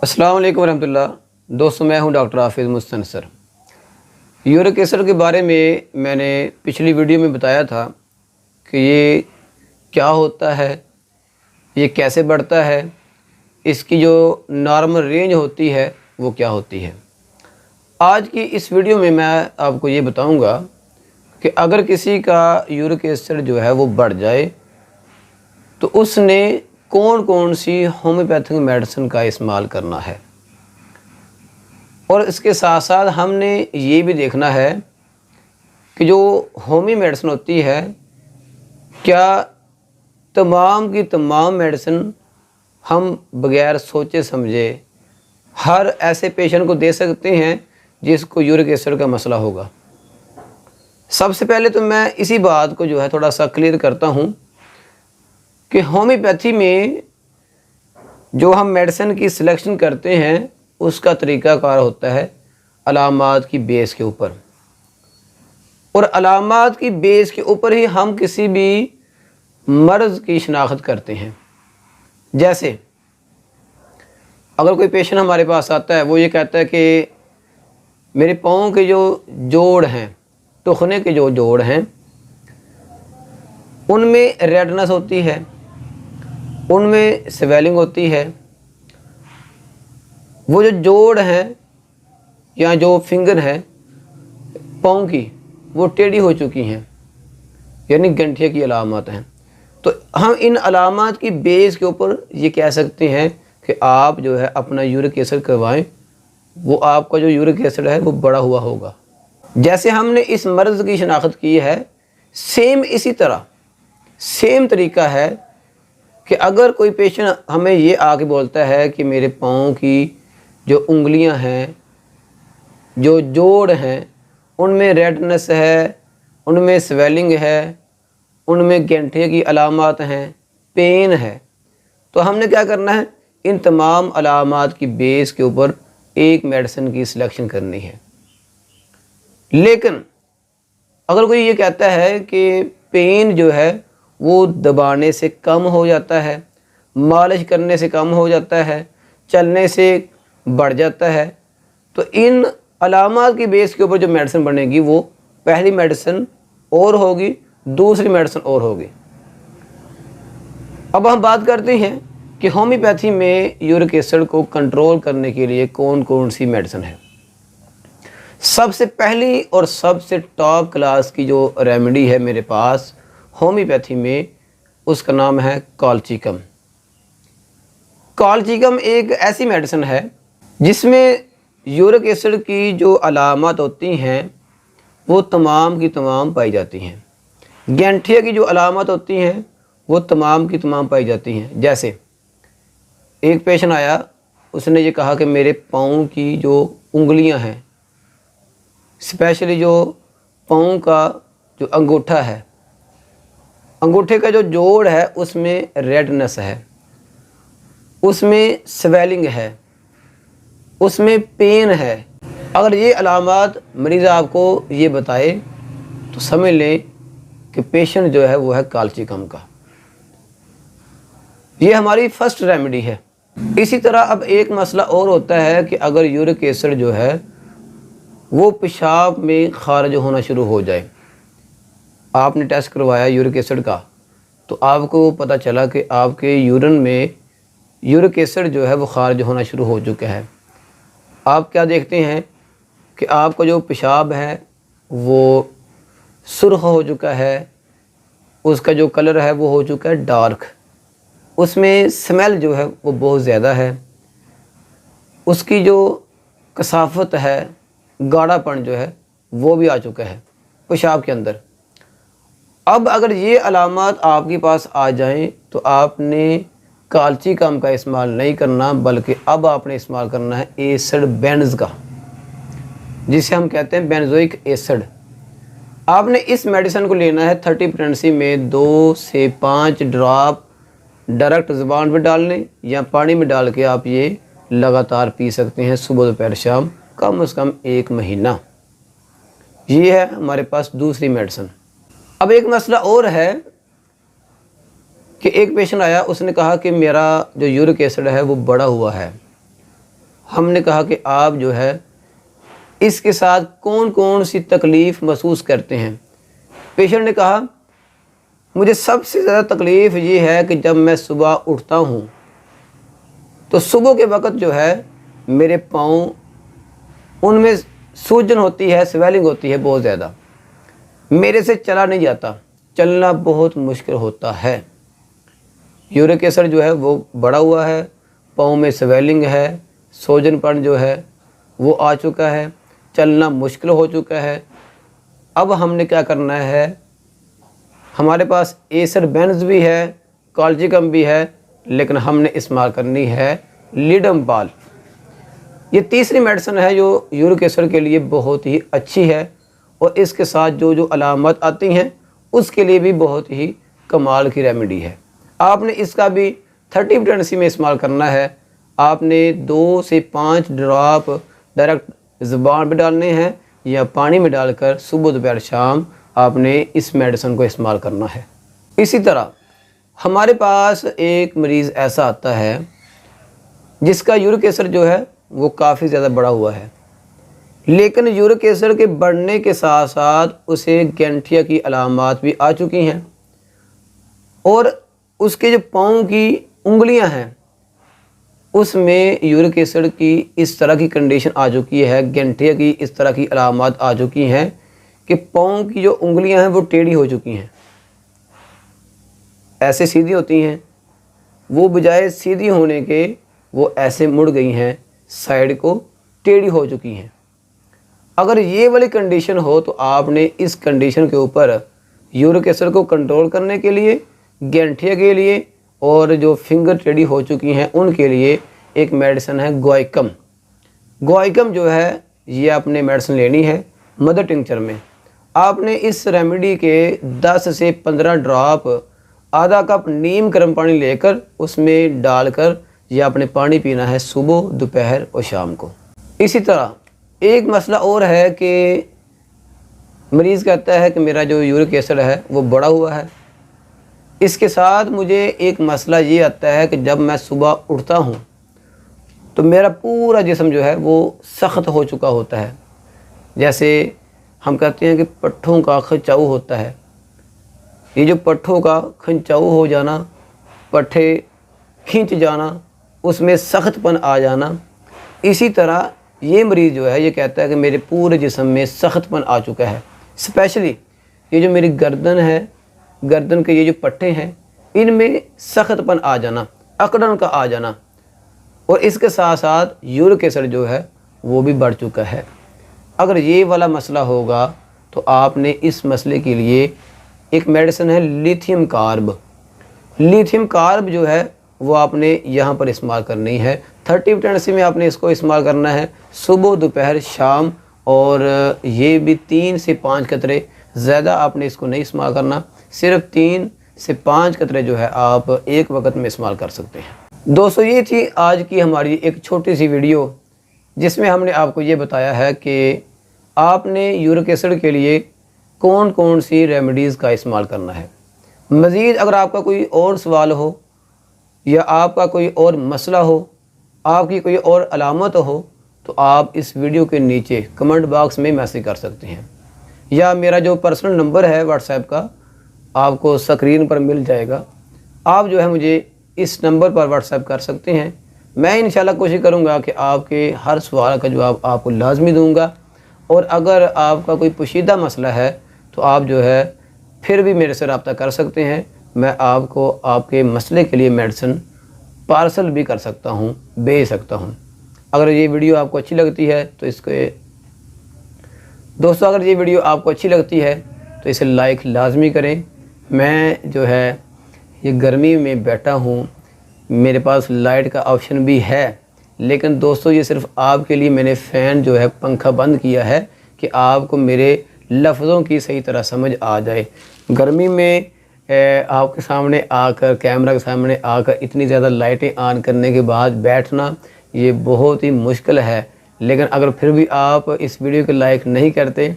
अस्सलाम वालेकुम रहमतुल्लाह। दोस्तों, मैं हूं डॉक्टर हाफिज़ मुस्तनसर। यूरिक एसिड के बारे में मैंने पिछली वीडियो में बताया था कि ये क्या होता है, ये कैसे बढ़ता है, इसकी जो नॉर्मल रेंज होती है वो क्या होती है। आज की इस वीडियो में मैं आपको ये बताऊंगा कि अगर किसी का यूरिक एसिड जो है वो बढ़ जाए तो उसने कौन कौन सी होम्योपैथिक मेडिसिन का इस्तेमाल करना है, और इसके साथ साथ हमने ये भी देखना है कि जो होम्यो मेडिसिन होती है, क्या तमाम की तमाम मेडिसिन हम बग़ैर सोचे समझे हर ऐसे पेशेंट को दे सकते हैं जिसको यूरिक एसिड का मसला होगा। सबसे पहले तो मैं इसी बात को जो है थोड़ा सा क्लियर करता हूँ कि होम्योपैथी में जो हम मेडिसिन की सिलेक्शन करते हैं उसका तरीक़ाकार होता है अलामात की बेस के ऊपर, और अलामात की बेस के ऊपर ही हम किसी भी मर्ज़ की शनाख्त करते हैं। जैसे अगर कोई पेशेंट हमारे पास आता है, वो ये कहता है कि मेरे पाँव के जो जोड़ हैं, टुखने के जो जोड़ हैं, उनमें रेडनेस होती है, उनमें स्वेलिंग होती है, वो जो जोड़ हैं या जो फिंगर है पाँव की वो टेढ़ी हो चुकी हैं, यानी गंठिया की अलामत हैं। तो हम इन अलामत की बेस के ऊपर ये कह सकते हैं कि आप जो है अपना यूरिक एसिड करवाएं, वो आपका जो यूरिक एसिड है वो बढ़ा हुआ होगा। जैसे हमने इस मर्ज़ की शनाख्त की है, सेम इसी तरह सेम तरीका है कि अगर कोई पेशेंट हमें ये आके बोलता है कि मेरे पाँव की जो उंगलियां हैं, जो जोड़ हैं, उनमें रेडनेस है, उनमें स्वेलिंग है, उनमें गंठे की अलामत हैं, पेन है, तो हमने क्या करना है, इन तमाम अलामत की बेस के ऊपर एक मेडिसिन की सिलेक्शन करनी है। लेकिन अगर कोई ये कहता है कि पेन जो है वो दबाने से कम हो जाता है, मालिश करने से कम हो जाता है, चलने से बढ़ जाता है, तो इन अलामत की बेस के ऊपर जो मेडिसिन बनेगी वो पहली मेडिसिन और होगी, दूसरी मेडिसिन और होगी। अब हम बात करते हैं कि होम्योपैथी में यूरिक एसिड को कंट्रोल करने के लिए कौन कौन सी मेडिसिन है। सबसे पहली और सबसे टॉप क्लास की जो रेमेडी है मेरे पास होम्योपैथी में, उसका नाम है कॉलचिकम। कॉलचिकम एक ऐसी मेडिसिन है जिसमें यूरिक एसिड की जो अलामत होती हैं वो तमाम की तमाम पाई जाती हैं, गंठिया की जो अलामत होती हैं वो तमाम की तमाम पाई जाती हैं। जैसे एक पेशेंट आया, उसने ये कहा कि मेरे पाँव की जो उंगलियां हैं, स्पेशली जो पाँव का जो अंगूठा है, अंगूठे का जो जोड़ है उसमें रेडनेस है, उसमें स्वेलिंग है, उसमें पेन है। अगर ये अलामत मरीज़ आपको ये बताए तो समझ लें कि पेशेंट जो है वो है कॉलचिकम का। ये हमारी फर्स्ट रेमेडी है। इसी तरह अब एक मसला और होता है कि अगर यूरिक एसिड जो है वो पेशाब में खारिज होना शुरू हो जाए, आपने टेस्ट करवाया यूरिक एसिड का, तो आपको पता चला कि आपके यूरिन में यूरिक एसिड जो है वो खारिज होना शुरू हो चुका है। आप क्या देखते हैं कि आपका जो पेशाब है वो सुर्ख हो चुका है, उसका जो कलर है वो हो चुका है डार्क, उसमें स्मेल जो है वो बहुत ज़्यादा है, उसकी जो कसाफत है, गाढ़ापन जो है वो भी आ चुका है पेशाब के अंदर। अब अगर ये अलामत आपके पास आ जाएं तो आपने कॉलचिकम का इस्तेमाल नहीं करना, बल्कि अब आपने इस्तेमाल करना है एसिड बेंज का, जिसे हम कहते हैं बेंजोइक एसिड। आपने इस मेडिसिन को लेना है 30 पोटेंसी में 2 से 5 ड्रॉप डायरेक्ट ज़ुबान में डालने या पानी में डाल के आप ये लगातार पी सकते हैं, सुबह दोपहर शाम, कम से कम 1 महीना। ये है हमारे पास दूसरी मेडिसिन। अब एक मसला और है कि एक पेशेंट आया, उसने कहा कि मेरा जो यूरिक एसिड है वो बढ़ा हुआ है, हमने कहा कि आप जो है इसके साथ कौन कौन सी तकलीफ़ महसूस करते हैं। पेशेंट ने कहा मुझे सबसे ज़्यादा तकलीफ़ ये है कि जब मैं सुबह उठता हूँ तो सुबह के वक़्त जो है मेरे पाँव उनमें सूजन होती है, स्वेलिंग होती है बहुत ज़्यादा, मेरे से चला नहीं जाता, चलना बहुत मुश्किल होता है। यूरिक एसिड जो है वो बढ़ा हुआ है, पाँव में स्वेलिंग है, सूजनपन जो है वो आ चुका है, चलना मुश्किल हो चुका है। अब हमने क्या करना है, हमारे पास एसर बेंज भी है, कॉल्चिकम भी है, लेकिन हमने इस्तेमाल करनी है लिडमपाल। ये तीसरी मेडिसिन है जो यूरिक एसिड के लिए बहुत ही अच्छी है और इसके साथ जो जो अलामत आती हैं उसके लिए भी बहुत ही कमाल की रेमेडी है। आपने इसका भी 30 पोटेंसी में इस्तेमाल करना है। आपने 2 से 5 ड्रॉप डायरेक्ट ज़ुबान पे डालने हैं या पानी में डालकर सुबह दोपहर शाम आपने इस मेडिसिन को इस्तेमाल करना है। इसी तरह हमारे पास एक मरीज़ ऐसा आता है जिसका यूरिक एसिड जो है वो काफ़ी ज़्यादा बढ़ा हुआ है, लेकिन यूरिक एसिड के बढ़ने के साथ साथ उसे गैंठिया की अलामात भी आ चुकी हैं और उसके जो पाँव की उंगलियां हैं उसमें यूरिक एसिड की इस तरह की कंडीशन आ चुकी है, गैंठिया की इस तरह की अलामात आ चुकी हैं कि पाँव की जो उंगलियां हैं वो टेढ़ी हो चुकी हैं, ऐसे सीधी होती हैं, वो बजाय सीधी होने के वो ऐसे मुड़ गई हैं, साइड को टेढ़ी हो चुकी हैं। अगर ये वाली कंडीशन हो तो आपने इस कंडीशन के ऊपर यूरिक एसिड को कंट्रोल करने के लिए, गैंठिया के लिए और जो फिंगर टेढ़ी हो चुकी हैं उनके लिए एक मेडिसिन है गोइकम। गोइकम जो है ये आपने मेडिसिन लेनी है मदर टिंचर में। आपने इस रेमेडी के 10 से 15 ड्रॉप आधा कप नीम गर्म पानी लेकर उसमें डालकर ये आपने पानी पीना है सुबह, दोपहर और शाम को। इसी तरह एक मसला और है कि मरीज़ कहता है कि मेरा जो यूरिक एसिड है वो बढ़ा हुआ है। इसके साथ मुझे एक मसला ये आता है कि जब मैं सुबह उठता हूँ तो मेरा पूरा जिस्म जो है वो सख्त हो चुका होता है, जैसे हम कहते हैं कि पट्ठों का खिंचाव होता है। ये जो पट्ठों का खिंचाव हो जाना, पट्ठे खींच जाना, उसमें सख्तपन आ जाना, इसी तरह ये मरीज़ जो है ये कहता है कि मेरे पूरे जिस्म में सख्तपन आ चुका है। स्पेशली ये जो मेरी गर्दन है, गर्दन के ये जो पट्टे हैं इनमें सख्तपन आ जाना, अकड़न का आ जाना, और इसके साथ साथ यूरिक एसिड जो है वो भी बढ़ चुका है। अगर ये वाला मसला होगा तो आपने इस मसले के लिए एक मेडिसिन है लिथियम कार्ब। लिथियम कार्ब जो है वो आपने यहाँ पर इस्तेमाल करनी है। 30 पोटेंसी में आपने इसको इस्तेमाल करना है सुबह, दोपहर, शाम, और ये भी 3 से 5 कतरे, ज़्यादा आपने इसको नहीं इस्तेमाल करना, सिर्फ 3 से 5 कतरे जो है आप एक वक्त में इस्तेमाल कर सकते हैं। दोस्तों ये थी आज की हमारी एक छोटी सी वीडियो जिसमें हमने आपको ये बताया है कि आपने यूरिक एसिड के लिए कौन कौन सी रेमेडीज़ का इस्तेमाल करना है। मज़ीद अगर आपका कोई और सवाल हो या आपका कोई और मसला हो, आपकी कोई और अलामत हो, तो आप इस वीडियो के नीचे कमेंट बॉक्स में मैसेज कर सकते हैं, या मेरा जो पर्सनल नंबर है व्हाट्सएप का आपको स्क्रीन पर मिल जाएगा। आप जो है मुझे इस नंबर पर व्हाट्सएप कर सकते हैं। मैं इंशाल्लाह कोशिश करूँगा कि आपके हर सवाल का जवाब आपको लाजमी दूँगा, और अगर आपका कोई पोशीदा मसला है तो आप जो है फिर भी मेरे से रब्ता कर सकते हैं। मैं आपको आपके मसले के लिए मेडिसिन पार्सल भी कर सकता हूँ, भेज सकता हूँ। अगर ये वीडियो आपको अच्छी लगती है तो दोस्तों अगर ये वीडियो आपको अच्छी लगती है तो इसे लाइक लाजमी करें। मैं जो है ये गर्मी में बैठा हूँ, मेरे पास लाइट का ऑप्शन भी है, लेकिन दोस्तों ये सिर्फ आपके लिए मैंने फ़ैन जो है पंखा बंद किया है कि आपको मेरे लफ्ज़ों की सही तरह समझ आ जाए। गर्मी में आपके सामने आकर, कैमरा के सामने आकर इतनी ज़्यादा लाइटें ऑन करने के बाद बैठना ये बहुत ही मुश्किल है, लेकिन अगर फिर भी आप इस वीडियो को लाइक नहीं करते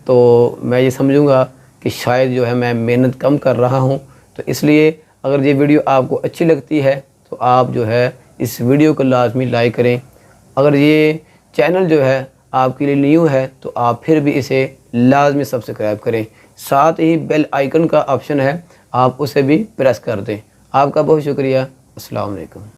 तो मैं ये समझूंगा कि शायद जो है मैं मेहनत कम कर रहा हूं। तो इसलिए अगर ये वीडियो आपको अच्छी लगती है तो आप जो है इस वीडियो को लाजमी लाइक करें, अगर ये चैनल जो है आपके लिए न्यू है तो आप फिर भी इसे लाजमी सब्सक्राइब करें। साथ ही बेल आइकन का ऑप्शन है, आप उसे भी प्रेस कर दें। आपका बहुत शुक्रिया। अस्सलाम वालेकुम।